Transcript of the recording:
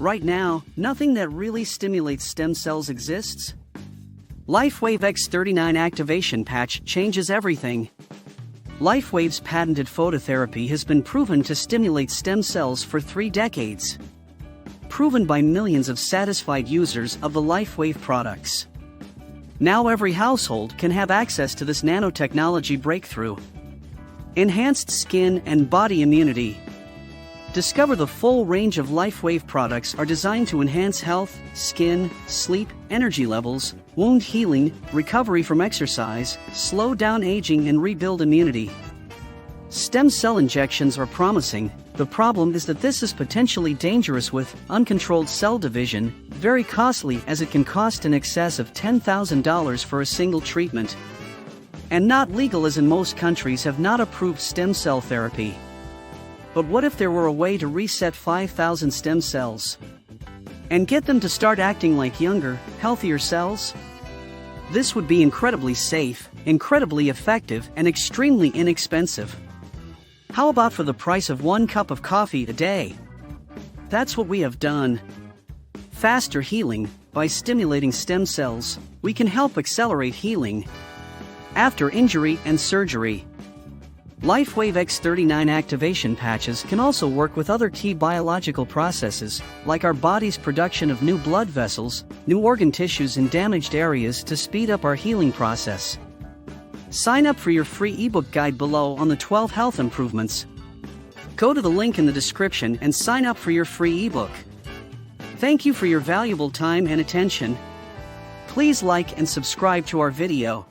Right now, nothing that really stimulates stem cells exists. LifeWave X39 activation patch changes everything. LifeWave's patented phototherapy has been proven to stimulate stem cells for 3 decades. Proven by millions of satisfied users of the LifeWave products. Now every household can have access to this nanotechnology breakthrough. Enhanced skin and body immunity. Discover the full range of LifeWave products are designed to enhance health, skin, sleep, energy levels, wound healing, recovery from exercise, slow down aging and rebuild immunity. Stem cell injections are promising. The problem is that this is potentially dangerous with uncontrolled cell division, very costly as it can cost in excess of $10,000 for a single treatment. And not legal as in most countries have not approved stem cell therapy. But what if there were a way to reset 5,000 stem cells? And get them to start acting like younger, healthier cells? This would be incredibly safe, incredibly effective, and extremely inexpensive. How about for the price of 1 cup of coffee a day? That's what we have done. Faster healing. By stimulating stem cells, we can help accelerate healing after injury and surgery. LifeWave X39 activation patches can also work with other key biological processes, like our body's production of new blood vessels, new organ tissues in damaged areas to speed up our healing process. Sign up for your free ebook guide below on the 12 health improvements. Go to the link in the description and sign up for your free ebook. Thank you for your valuable time and attention. Please like and subscribe to our video.